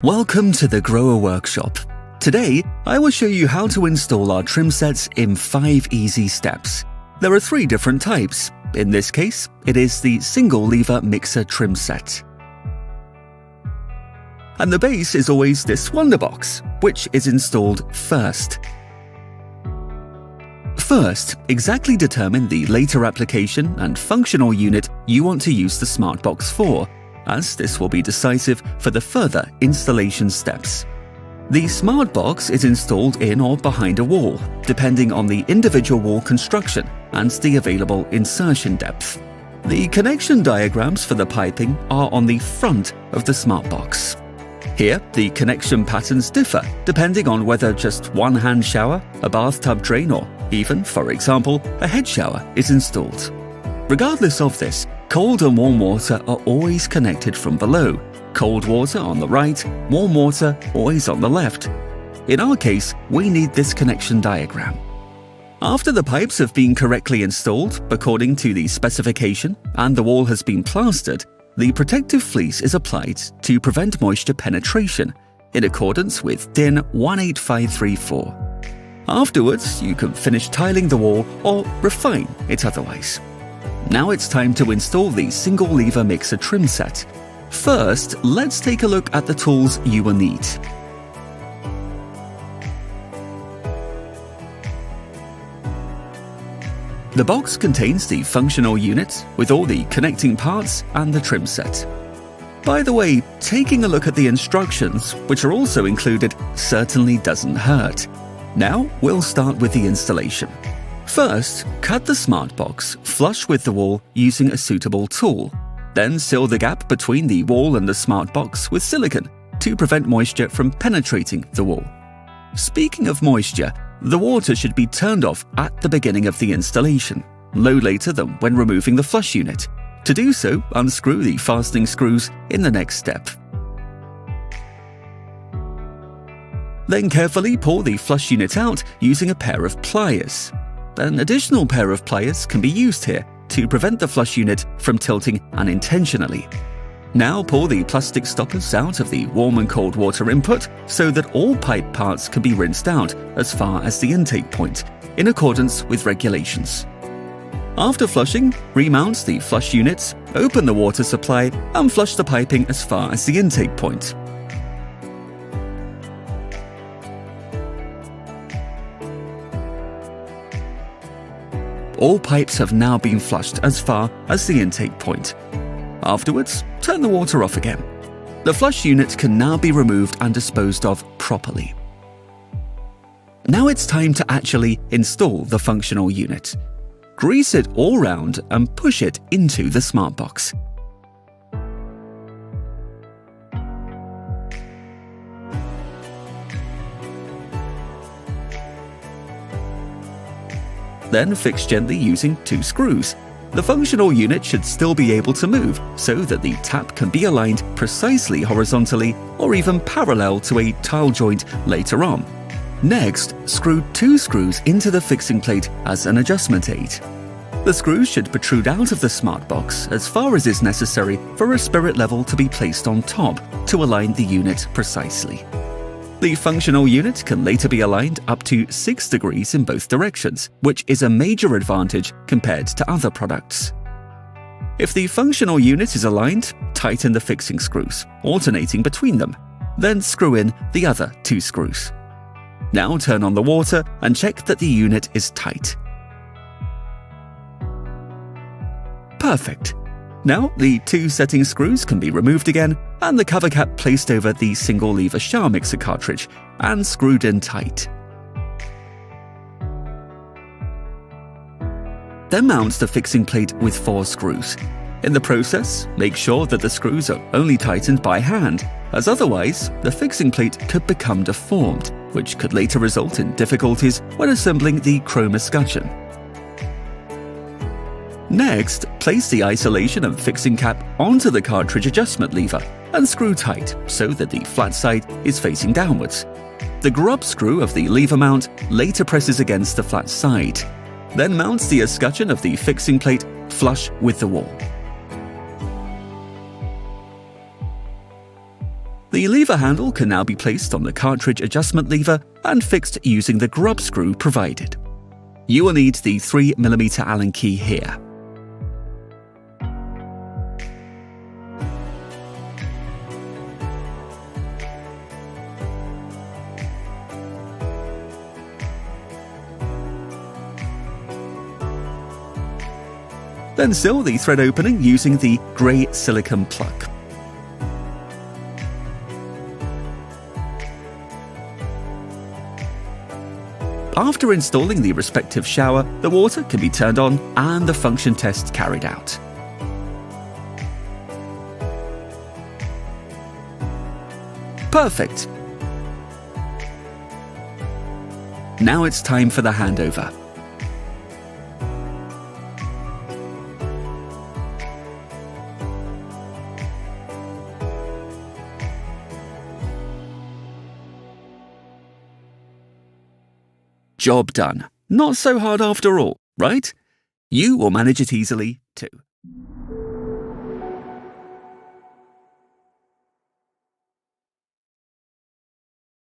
Welcome to the GROHE workshop. Today, I will show you how to install our trim sets in 5 easy steps. There are 3 different types. In this case, it is the single lever mixer trim set. And the base is always this wonder box, which is installed first. First, exactly determine the later application and functional unit you want to use the smart box for, as this will be decisive for the further installation steps. The smart box is installed in or behind a wall, depending on the individual wall construction and the available insertion depth. The connection diagrams for the piping are on the front of the smart box. Here, the connection patterns differ depending on whether just one hand shower, a bathtub drain, or even, for example, a head shower is installed. Regardless of this, cold and warm water are always connected from below. Cold water on the right, warm water always on the left. In our case, we need this connection diagram. After the pipes have been correctly installed according to the specification and the wall has been plastered, the protective fleece is applied to prevent moisture penetration in accordance with DIN 18534. Afterwards, you can finish tiling the wall or refine it otherwise. Now it's time to install the single lever mixer trim set. First, let's take a look at the tools you will need. The box contains the functional unit with all the connecting parts and the trim set. By the way, taking a look at the instructions, which are also included, certainly doesn't hurt. Now we'll start with the installation. First, cut the smart box flush with the wall using a suitable tool. Then seal the gap between the wall and the smart box with silicone to prevent moisture from penetrating the wall. Speaking of moisture, the water should be turned off at the beginning of the installation, no later than when removing the flush unit. To do so, unscrew the fastening screws in the next step. Then carefully pull the flush unit out using a pair of pliers. An additional pair of pliers can be used here to prevent the flush unit from tilting unintentionally. Now pull the plastic stoppers out of the warm and cold water input so that all pipe parts can be rinsed out as far as the intake point, in accordance with regulations. After flushing, remount the flush units, open the water supply and flush the piping as far as the intake point. All pipes have now been flushed as far as the intake point. Afterwards, turn the water off again. The flush unit can now be removed and disposed of properly. Now it's time to actually install the functional unit. Grease it all round and push it into the smart box. Then fix gently using 2 screws. The functional unit should still be able to move so that the tap can be aligned precisely horizontally or even parallel to a tile joint later on. Next, screw 2 screws into the fixing plate as an adjustment aid. The screws should protrude out of the smart box as far as is necessary for a spirit level to be placed on top to align the unit precisely. The functional unit can later be aligned up to 6 degrees in both directions, which is a major advantage compared to other products. If the functional unit is aligned, tighten the fixing screws, alternating between them. Then screw in the other 2 screws. Now turn on the water and check that the unit is tight. Perfect. Now the 2 setting screws can be removed again and the cover cap placed over the single lever shower mixer cartridge and screwed in tight. Then mount the fixing plate with 4 screws. In the process, make sure that the screws are only tightened by hand, as otherwise the fixing plate could become deformed, which could later result in difficulties when assembling the chrome escutcheon. Next, place the isolation and fixing cap onto the cartridge adjustment lever and screw tight so that the flat side is facing downwards. The grub screw of the lever mount later presses against the flat side, then mounts the escutcheon of the fixing plate flush with the wall. The lever handle can now be placed on the cartridge adjustment lever and fixed using the grub screw provided. You will need the 3mm Allen key here. Then seal the thread opening using the grey silicone plug. After installing the respective shower, the water can be turned on and the function test carried out. Perfect! Now it's time for the handover. Job done. Not so hard after all, right? You will manage it easily too.